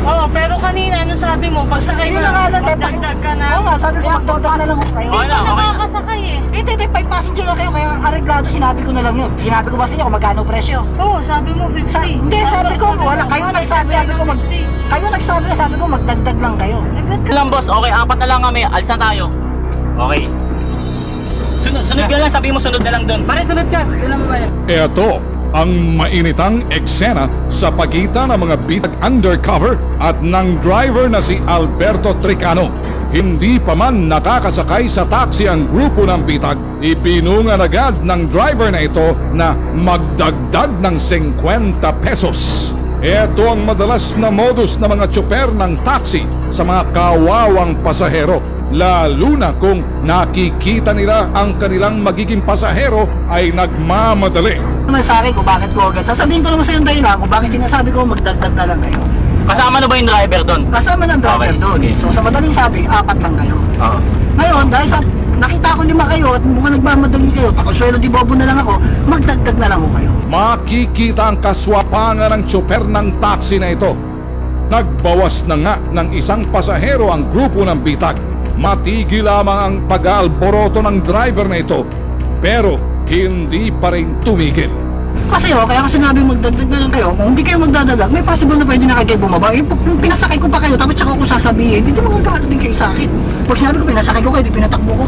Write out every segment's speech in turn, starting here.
Oo, pero kanina, ano sabi mo? Pagsakay mo, magdagdag ka na. Oo nga, sabi ko magdagdag na lang ako kayo. Hindi ka nakakasakay eh. Hindi, 5 passenger na kayo, kaya areglado, sinabi ko na lang yun. Sinabi ko ba sa inyo kung magkano presyo? Oo, sabi mo 50. Hindi, sabi ko, wala, kayo nagsabi, kayo nagsabi na, sabi ko magdagdag lang kayo. Lang boss, okay, 4 na lang kami, alis na tayo. Okay. Sunod ka lang, sabi mo sunod na lang doon. Pare, sunod ka. Ito ang mainitang eksena sa pagitan ng mga bitag undercover at ng driver na si Alberto Tricano. Hindi pa man nakakasakay sa taxi ang grupo ng bitag, ipinungan agad ng driver na ito na magdagdag ng 50 pesos. Ito ang madalas na modus ng mga tsoper ng taxi sa mga kawawang pasahero, lalo na kung nakikita nila ang kanilang magiging pasahero ay nagmamadali. Naman sa akin kung bakit ko agad. Sasabihin ko naman sa yung dahilan kung bakit sinasabi ko magdagdag na lang kayo. Kasama na ba yung driver doon? Kasama ng driver Okay, doon. sige. So sa madaling sabi, 4 lang kayo. Oo. Ngayon, dahil sa nakita ko 5 kayo at mukhang nagmamadali kayo, pakaswelo di bobo na lang ako, magdagdag na lang ko kayo. Makikita ang kaswapangan ng tsoper ng taxi na ito. Nagbawas na nga ng isang pasahero ang grupo ng bitag. Matigil lamang ang pag-aalboroto ng driver na ito, pero hindi pa rin tumigil. Kasi kaya ko sinabi magdagdag na lang kayo, kung hindi kayo magdadagdag, may possible na pwede na kayo bumaba. Yung pinasakay ko pa kayo, tapos tsaka ko sasabihin, hindi magagalit din kayo sa akin. Pag sinabi ko, pinasakay ko kayo, di pinatakbo ko.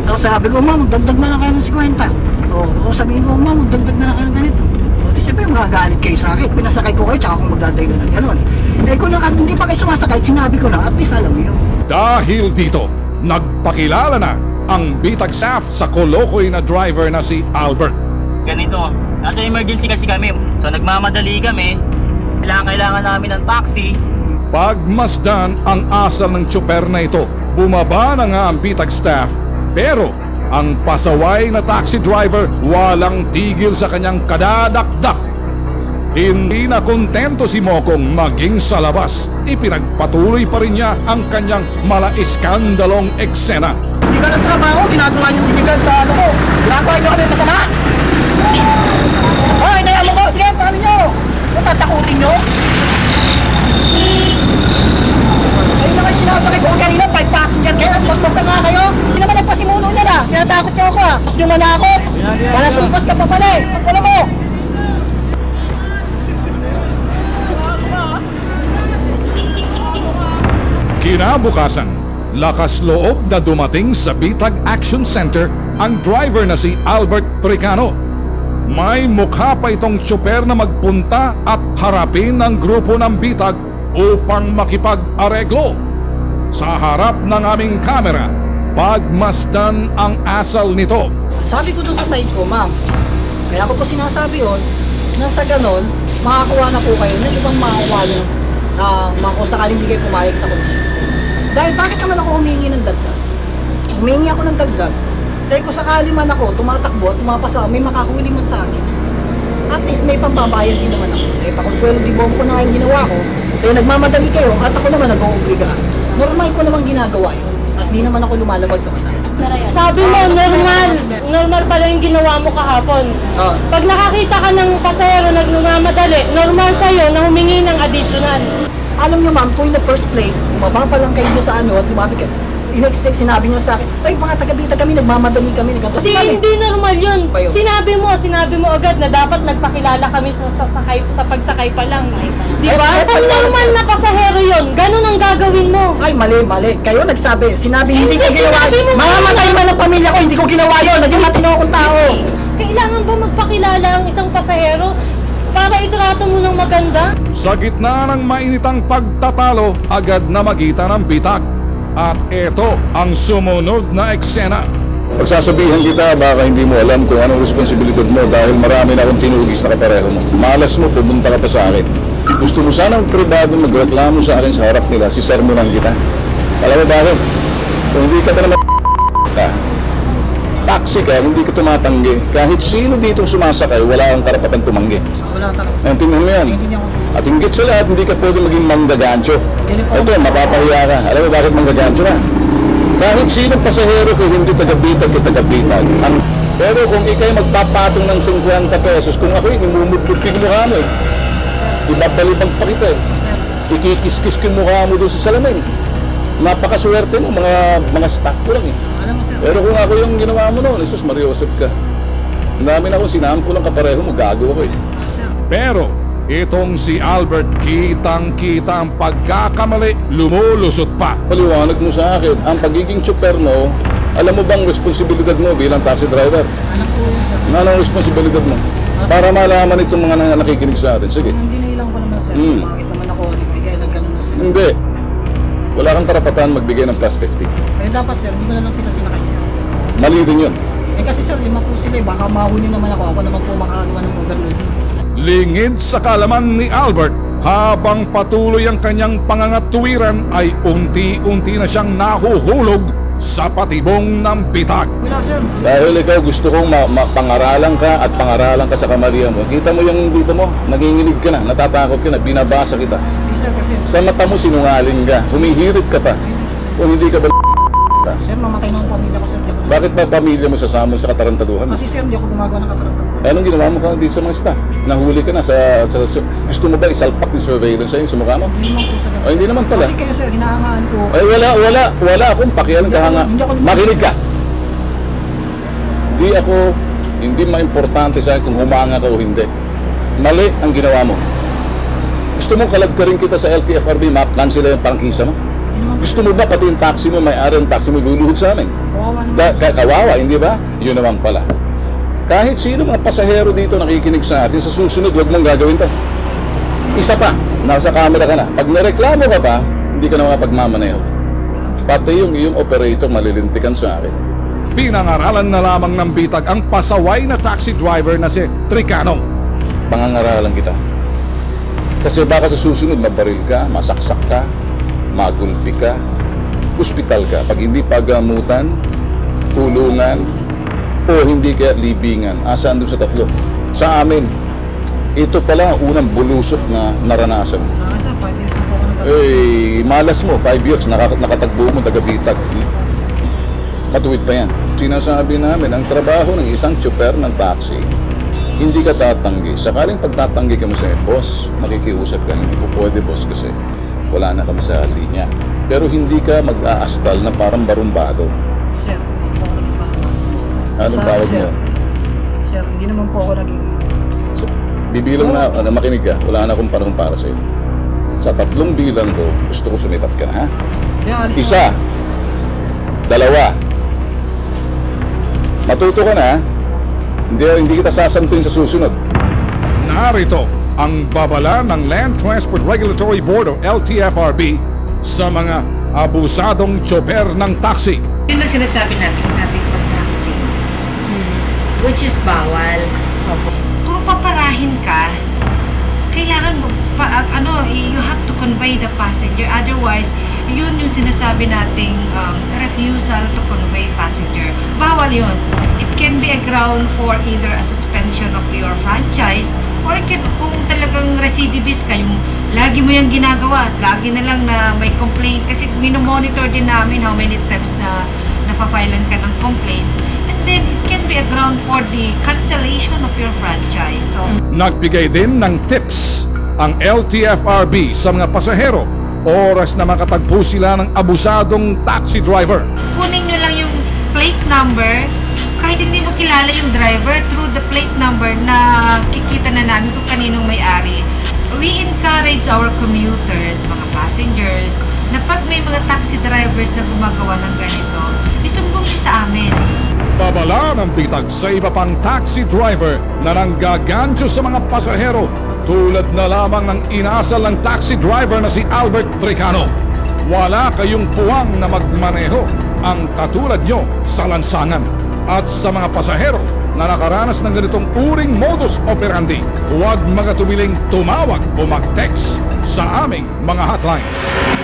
Tapos sabi ko, ma'am, magdagdag na lang kayo ng 50. O sabihin ko, ma'am, magdagdag na lang kayo ng ganito. O di siyempre magagalit kayo sa akin, pinasakay ko kayo, tsaka kung magdadagdag na gano'n. Eh kung hindi pa kayo sumasakay, sinabi ko na, at least alam mo yun. Dahil dito, nagpakilala na ang bitag staff sa kolokoy na driver na si Albert. Ganito, nasa emergency kasi kami. So nagmamadali kami. Kailangan namin ng taxi. Pagmasdan ang asal ng tsoper na ito, bumaba na nga ang bitag staff, pero ang pasaway na taxi driver walang tigil sa kanyang kadadakdak. Hindi na kontento si Mokong maging sa labas. Ipinagpatuloy pa rin niya ang kanyang mala-iskandalong eksena. Hindi ka ng trabaho, ginagawa niyo illegal sa ano ko. Ginagawa niyo kami masama. Hoy, naya mo ko, sige, paano niyo? Kung tatakutin niyo? Ayun naman sinasakay ko kanina, 5 passenger kayo, magpasa nga kayo. Hindi naman nagpasimuno niya na, tinatakot niyo ako ah. Gusto niyo manakot? Para sumpas ka pa pala eh. Alam mo? Kinabukasan, lakas loob na dumating sa Bitag Action Center ang driver na si Albert Tricano. May mukha pa itong tsoper na magpunta at harapin ang grupo ng Bitag upang makipag-areglo. Sa harap ng aming kamera, pagmasdan ang asal nito. Sabi ko dun sa side ko, ma'am, kaya ko po sinasabi yun, na sa ganon, makakuha na po kayo ng ibang makakuha nyo na kung sakaling hindi kayo pumayag sa kondisyon. Dahil bakit naman ako humingi ng dagdag? Humingi ako ng dagdag. Dahil kung sakali man ako tumatakbo at tumapasa, may makahuli man sa akin. At least may pambabayad din naman ako. Eh, pakonsuelo di bomb ko na nga yung ginawa ko. Kaya nagmamadali kayo at ako naman nag-oobliga. Normal ko naman ginagawa yun. At di naman ako lumalabag sa batas. Sabi mo, normal pala yung ginawa mo kahapon. Pag nakakita ka ng pasahero nagmamadali, normal sa'yo na humingi ng additional. Alam niyo ma'am, kung in the first place, bumaba pa lang kayo sa ano at lumapit kayo, sinabi niyo sa akin, ay mga taga-bita kami, nagmamadali kami, Kasi hindi normal yun. Sinabi mo agad na dapat nagpakilala kami sa pagsakay pa lang. Di ba? Kung normal na pasahero yun, ganun ang gagawin mo. Ay, mali. Kayo nagsabi, sinabi hindi ko ginawa. sinabi mo Mamamatay man ang pamilya ko, hindi ko ginawa yun. Naging matino akong tao. Kailangan ba magpakilala ang isang pasahero para itrato mo ng maganda? Sa gitna ng mainitang pagtatalo, agad na magitan ng bitag. At ito ang sumunod na eksena. Pagsasabihan kita, baka hindi mo alam kung anong responsibilidad mo dahil marami na akong tinugis sa kapareho mo. Malas mo, pumunta ka pa sa akin. Gusto mo sanang pribado magreklamo sa akin sa harap nila, sisermonan kita. Alam mo bakit? Kung hindi ka pa naman taxi ka, hindi ka tumatanggi. Kahit sino dito sumasakay, wala kang karapatan tumanggi. Naintindihan mo yan. At hingit sa lahat, hindi ka pwede maging manggagancho. Ito, mapapahiya ka. Alam mo bakit manggagancho ka? Kahit sino pasahero ko hindi taga-bitag ka taga-bitag. Pero kung ikay magpapatong ng 50 pesos, kung ako'y imumudlog yung mukha mo eh. Ibabalibag pa kita eh. Ikikis-kis ko yung mukha mo doon sa salamin. Napakaswerte mo, mga staff ko lang eh. Alam mo, sir. Pero kung ako yung ginawa mo noon, Jesus, Mariosep ka. Ang dami na akong sinampulang kapareho mo, gago ako eh. Sir, Pero itong si Albert, kitang-kita ang pagkakamali, lumulusot pa. Paliwanag mo sa akin, ang pagiging tsuper mo, alam mo bang responsibilidad mo bilang taxi driver? alam ko yun, sir. Ano ang responsibilidad mo? Para malaman itong mga nakikinig sa atin. Sige. Hindi na ilang ko naman, sir. Hmm. Bakit naman ako nagbigay ng ganun na, sir? Hindi. Wala kang karapatan magbigay ng plus 50. Eh, dapat, sir, hindi ko na lang sila sinakay, sir. Mali din yun. Eh, kasi, sir, 5 po sila eh. Baka mahuli naman ako. Ako naman po makaano ng overload. Lingid sa kalaman ni Albert, habang patuloy ang kanyang pangangatuwiran ay unti-unti na siyang nahuhulog sa patibong ng bitag. Wala, sir. Dahil ikaw gusto kong pangaralan ka at pangaralan ka sa kamalian mo. Kita mo yung dito mo, nanginginig ka na, natatakot ka na, binabasa kita. Eh, sir, kasi, Sa mata mo sinungaling ka, humihirit ka pa. Kung hindi ka ba sir, mamatay na ang pamilya ko, sir. Di ako na- bakit ba pamilya mo sasamon sa katarantaduhan? Kasi, sir, hindi ako gumagawa ng katarapatan. Anong ginawa mo ka dito sa mga staff? Nahuli ka na gusto mo ba isalpak yung surveillance sa'yo sa mukha mo? Hindi naman po sa ganun. Ay, hindi naman pala. Kasi kayo, sir, hinahangaan ko. Ay, wala akong pakialam kahanga. Hindi ako- Makinig ka. Hindi maimportante sa akin kung humanga ka o hindi. Mali ang ginawa mo. Gusto mo kalagkarin kita sa LTFRB map, cancel yung parangkisa mo? Gusto mo ba pati yung taxi mo, may-ari ng taxi mo, luluhod sa amin? Kawawa naman. Kawawa, hindi ba? Yun naman pala. Kahit sino mga pasahero dito nakikinig sa atin, sa susunod, huwag mong gagawin to. Isa pa, nasa camera ka na. Pag nareklamo ka pa, hindi ka na makapagmamaneho. Pati yung iyong operator malilintikan sa akin. Pinangaralan na lamang ng bitag ang pasaway na taxi driver na si Tricano. Pangangaralan kita. Kasi baka sa susunod mabaril ka, masaksak ka, magulpi ka, ospital ka. Pag hindi pagamutan, kulungan, o hindi kaya libingan. Asaan dun sa tatlo? Sa amin, ito pala ang unang bulusok na naranasan. Sir, 5 years na po ako nag- Malas mo, 5 years, nakatagbo mo, taga-bitag. Matuwid pa yan. Sinasabi namin, ang trabaho ng isang tsuper ng taxi, hindi ka tatanggi. Sakaling pagtatanggi ka mo sa boss, makikiusap ka, hindi po pwede boss kasi wala na kami sa linya. Pero hindi ka mag-aastal na parang barumbado. Sir, hindi po ako nagpapalit. Anong Sa- tawag sir, mo? Sir, hindi naman po ako naging... Bibilang na, makinig ka, wala na akong panahon para sa'yo. Sa 3 bilang ko, gusto ko sumipat ka na, ha? Kaya alis Isa, dalawa. Matuto ka na, ha? Hindi kita sasantuin sa susunod. Narito ang babala ng Land Transport Regulatory Board o LTFRB sa mga abusadong tsoper ng taxi. Yun ang sinasabi natin contracting. Which is bawal. Kung paparahin ka, kailangan mo you have to convey the passenger. Otherwise, yun yung sinasabi nating refusal to convey passenger. Bawal yun. It can be a ground for either a suspension of your franchise or kung talagang recidivist ka, yung lagi mo yung ginagawa at lagi na lang na may complaint kasi minomonitor din namin how many times na napafilan ka ng complaint, and then it can be a ground for the cancellation of your franchise. So, Nagbigay din ng tips ang LTFRB sa mga pasahero oras na makatagpo sila ng abusadong taxi driver. kunin nyo lang yung plate number. Kahit hindi mo kilala yung driver, through the plate number na kikita na namin kung kaninong may-ari. We encourage our commuters, mga passengers, na pag may mga taxi drivers na gumagawa ng ganito, isumbong nyo sa amin. Babala ng bitag sa iba pang taxi driver na nanggagancho sa mga pasahero tulad na lamang ng inasal ng taxi driver na si Albert Tricano. Wala kayong puwang na magmaneho ang katulad nyo sa lansangan. At sa mga pasahero na nakaranas ng ganitong uring modus operandi, huwag magatumiling tumawag o mag-text sa aming mga hotlines.